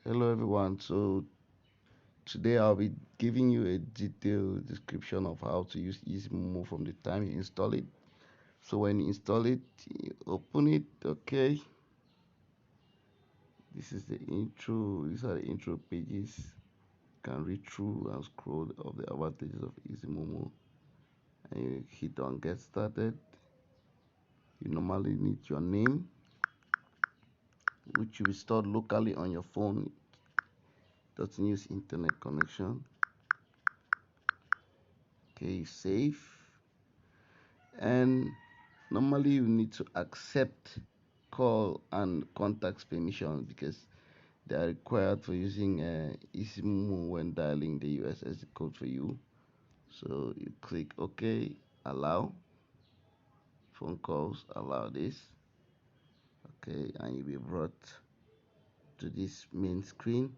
Hello everyone. So today I'll be giving you a detailed description of how to use EasyMomo from the time you install it. So when you install it, you open it. Okay, this is the intro. These are the intro pages. You can read through and scroll of the advantages of EasyMomo, and you hit on Get Started. You normally need your name, which will be stored locally on your phone. Doesn't use internet connection. Okay, save. And normally you need to accept call and contacts permission because they are required for using eSIM when dialing the USSD code for you. So you click OK, allow phone calls, allow this. Okay, and you'll be brought to this main screen.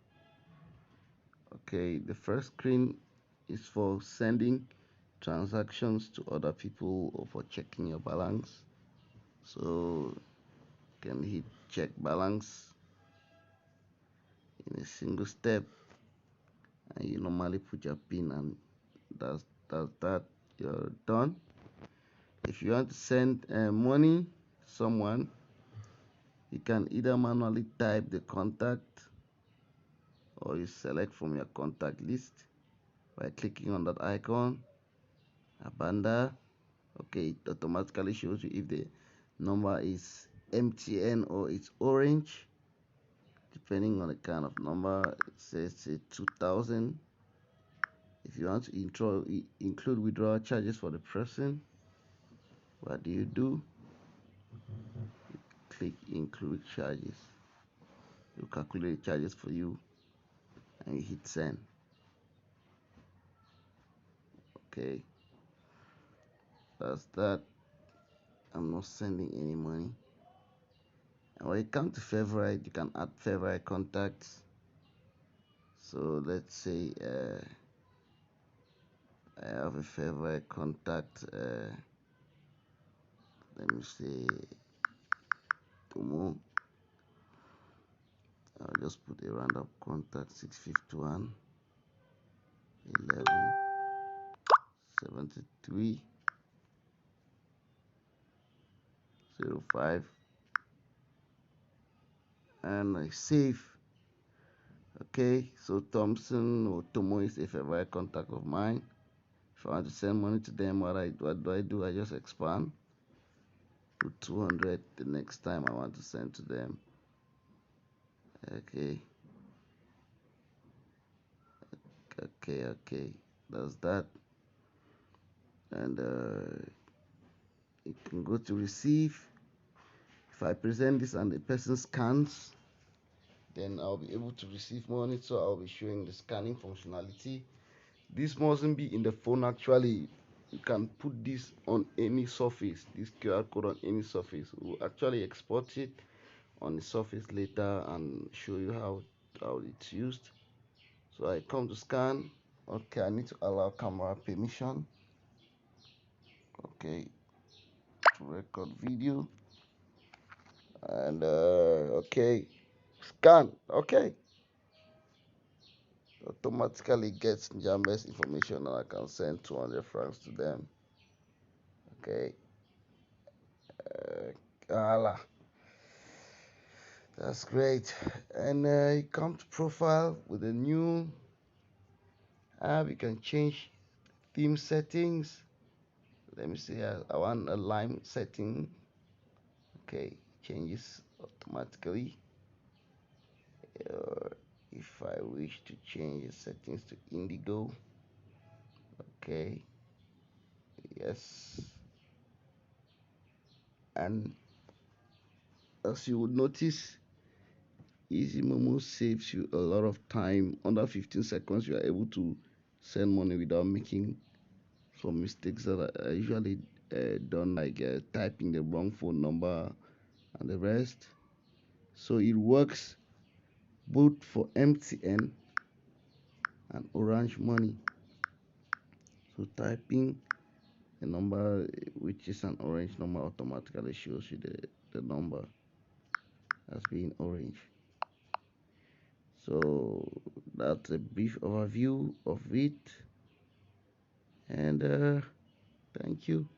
Okay, the first screen is for sending transactions to other people or for checking your balance. So you can hit check balance in a single step, and you normally put your pin, and that's that. You're done. If you want to send money to someone, you can either manually type the contact or you select from your contact list by clicking on that icon, abanda. Okay, it automatically shows you if the number is MTN or it's orange, depending on the kind of number. It says say 2000. If you want to include withdrawal charges for the person, what do? You click include charges. You calculate charges for you and you hit send. Okay, that's that. I'm not sending any money. And when you come to favorite, you can add favorite contacts. So let's say I have a favorite contact. Let me say Tomo. I'll just put a random contact 651 11 73 05, and I save. Okay, so Thompson or Tomo is a favorite contact of mine. If I want to send money to them, what do I do? I just expand to 200 the next time I want to send to them. Okay, okay, that's that. And you can go to receive. If I present this and the person scans, then I'll be able to receive money. So I'll be showing the scanning functionality. This mustn't be in the phone actually. You can put this on any surface, this QR code on any surface. We'll actually export it on the surface later and show you how it's used. So I come to scan. Okay, I need to allow camera permission. Okay, to record video. And okay, scan. Okay, automatically gets Njambe's information and I can send 200 francs to them. Okay, uh, that's great. And you come to profile with a new app. You can change theme settings. Let me see. I want a lime setting. Okay, changes automatically. If I wish to change the settings to indigo, okay, yes. And as you would notice, Easy Momo saves you a lot of time. Under 15 seconds, you are able to send money without making some mistakes that are usually done, like typing the wrong phone number and the rest. So it works both for MTN and Orange Money. So typing a number which is an orange number automatically shows you the number as being orange. So that's a brief overview of it, and thank you.